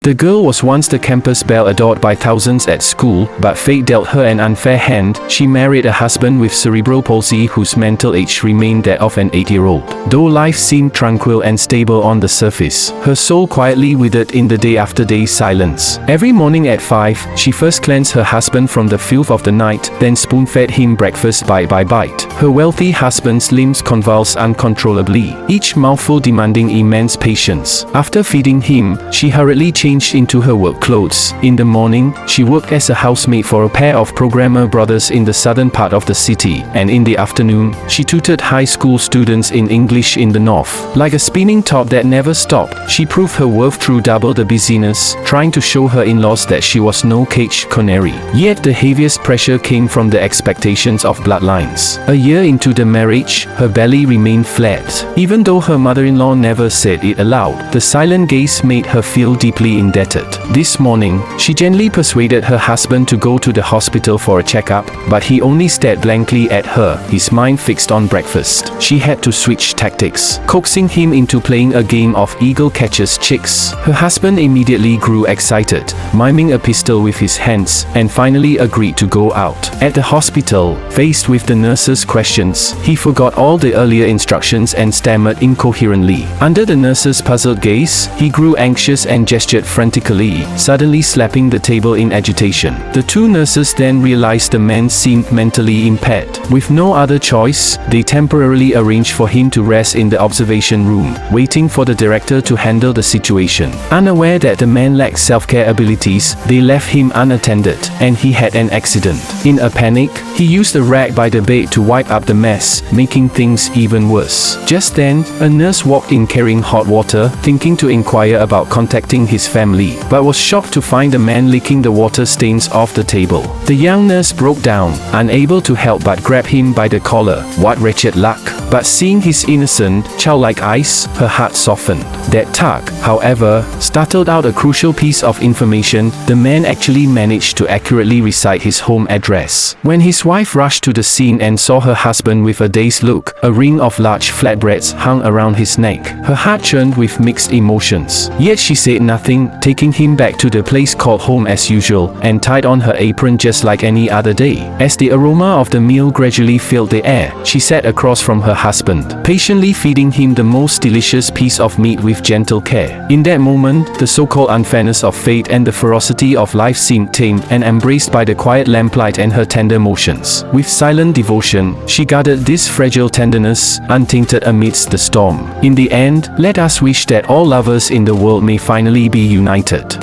The girl was once the campus belle adored by thousands at school, but fate dealt her an unfair hand. She married a husband with cerebral palsy whose mental age remained that of an 8-year-old. Though life seemed tranquil and stable on the surface, her soul quietly withered in the day-after-day silence. Every morning at 5, she first cleansed her husband from the filth of the night, then spoon-fed him breakfast bite by bite. Her wealthy husband's limbs convulsed uncontrollably, each mouthful demanding immense patience. After feeding him, she hurriedly changed into her work clothes. In the morning, she worked as a housemaid for a pair of programmer brothers in the southern part of the city, and in the afternoon, she tutored high school students in English in the north. Like a spinning top that never stopped, she proved her worth through double the busyness, trying to show her in-laws that she was no caged canary. Yet the heaviest pressure came from the expectations of bloodlines. A year into the marriage, her belly remained flat. Even though her mother-in-law never said it aloud, the silent gaze made her feel deeply indebted. This morning, she gently persuaded her husband to go to the hospital for a checkup, but he only stared blankly at her, his mind fixed on breakfast. She had to switch tactics, coaxing him into playing a game of eagle catches chicks. Her husband immediately grew excited, miming a pistol with his hands, and finally agreed to go out. At the hospital, faced with the nurse's questions, he forgot all the earlier instructions and stammered incoherently. Under the nurse's puzzled gaze, he grew anxious and gestured frantically, suddenly slapping the table in agitation. The two nurses then realized the man seemed mentally impaired. With no other choice, they temporarily arranged for him to rest in the observation room, waiting for the director to handle the situation. Unaware that the man lacked self-care abilities, they left him unattended, and he had an accident. In a panic, he used a rag by the bed to wipe up the mess, making things even worse. Just then, a nurse walked in carrying hot water, thinking to inquire about contacting his family, but was shocked to find the man licking the water stains off the table. The young nurse broke down, unable to help but grab him by the collar. What wretched luck! But seeing his innocent, childlike eyes, her heart softened. That tug, however, startled out a crucial piece of information. The man actually managed to accurately recite his home address. When his wife rushed to the scene and saw her husband with a dazed look, a ring of large flatbreads hung around his neck. Her heart churned with mixed emotions. Yet she said nothing, taking him back to the place called home as usual, and tied on her apron just like any other day. As the aroma of the meal gradually filled the air, she sat across from her husband, patiently feeding him the most delicious piece of meat with gentle care. In that moment, the so-called unfairness of fate and the ferocity of life seemed tamed and embraced by the quiet lamplight and her tender motions. With silent devotion, she guarded this fragile tenderness, untainted amidst the storm. In the end, let us wish that all lovers in the world may finally be united.